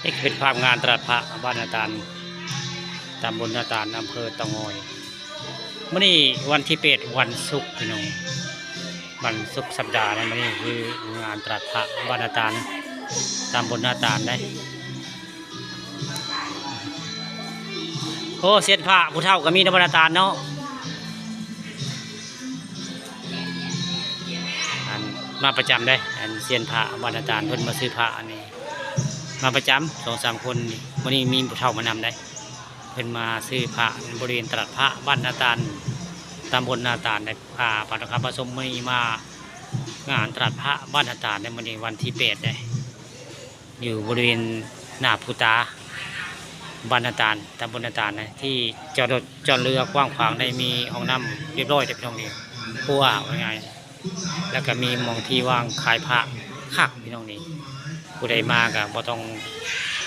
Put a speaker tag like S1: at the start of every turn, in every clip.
S1: นี่เป็นภาพงานตลาดพระบ้านนาตาลตำบลนาตาลอำเภอเตางอยมื่อนี้วันที่8วันศุกร์พี่น้องวันศุกร์สัปดาห์นะมื่อนี้คืองานตลาดพระบ้านนาตาลตำบลนาตาลได้โอ้เสียนพระผู้เฒ่าก็มีในบ้านนาตาลเนาะมาประจำได้อันเซียนพระบ้านนาตาลเพิ่นมาซื้อพระอันนี้มาประจำ2-3 คนวันนี้มีผู้เฒ่ามานำได้เพิ่นมาซื้อพระบริเวณตลาดพระบ้านนาตาลตำบลนาตาลได้พาปานคำผสมมีมางานตลาดพระบ้านนาตาลในวันนี้วันที่8ได้อยู่บริเวณหน้าภูตาบ้านนาตาลตำบลนาตาลนะที่จอดรถจอดเรือกว้างขวางได้มีห้องน้ำเรียบร้อยได้พี่น้องนี่ผู้ว่าว่าไงแล้วก็มีมองที่ว่างขายพระคักพี่น้องนี่ผู้ใดมาก็บ่ต้อง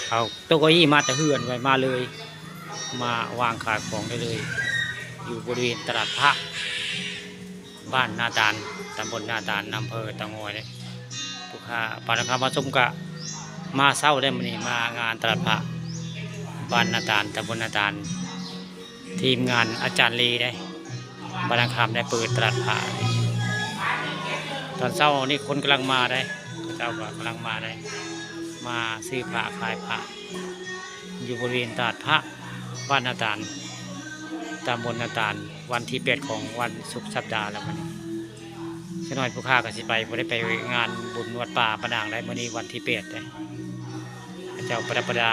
S1: เอาโต๊ะเก้าอี้มาแต่เฮือนไว้มาเลยมาวางขายของได้เลยอยู่บริเวณตลาดพระบ้านนาตาลตำบลนาตาลอำเภอเตางอยเลยผู้ค้าปานคำผสมก็มาเศร้าได้มื้อนี้มางานตลาดพระบ้านนาตาลตำบลนาตาลทีมงานอาจารย์ลีได้ปานคำได้เปิดตลาดพระตอนเช้านี่คนกำลังมาได้เจ้าก็กำลังมาได้มาซื้อพระขายพระอยู่บริเวณตลาดพระบ้านนาตาลตำบลนาตาลวันที่8ของวันศุกร์สัปดาห์แล้วมันเช่นน้อยผู้ค้าก็สิไปบ่ได้ไปงานบุญวัดป่าประดางได้มื้อนี้วันที่8ได้เจ้าประดับประดา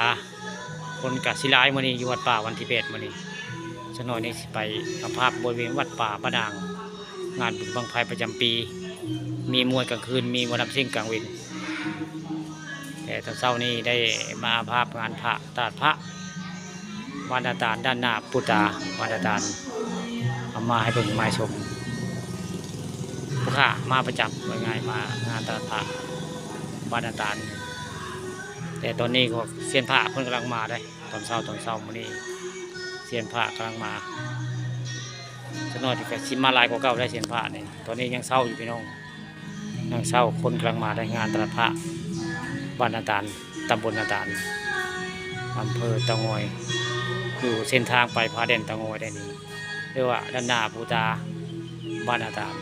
S1: คนกศิลายมื้อนี้อยู่วัดป่าวันที่8มื้อนี้เช่นน้อยนี่สิไปเอาภาพบริเวณวัดป่าประดางงานบุญบังไฟประจำปีมีมวยกลางคืนมีมวยน้ำซิ่งกลางวันแต่ตอนเช้านี้ได้มาภาพงานพระตลาดพระบ้านนาตาลด้านหน้าปูตาบ้านนาตาลเอามาให้เบิ่งมาชมผู้ค้ามาประจำง่ายมางานตลาดพระบ้านนาตาลแต่ตอนนี้ก็เซียนพระเพิ่งกำลังมาได้ตอนเช้ามื้อนี้เซียนพระกำลังมาจะน้อยที่ก็ชิมมาลายกว่าเก่าได้เซียนพระนี่ตอนนี้ยังเศร้าอยู่พี่น้องยังเศร้าคนกำลังมาได้งานตลาดพระบ้านนาตาลตำบลนาตาลอำเภอเตางอยอยู่เส้นทางไปพาแดนเตางอยได้นี่เรียกว่าด้านหน้าปูตาบ้านนาตาล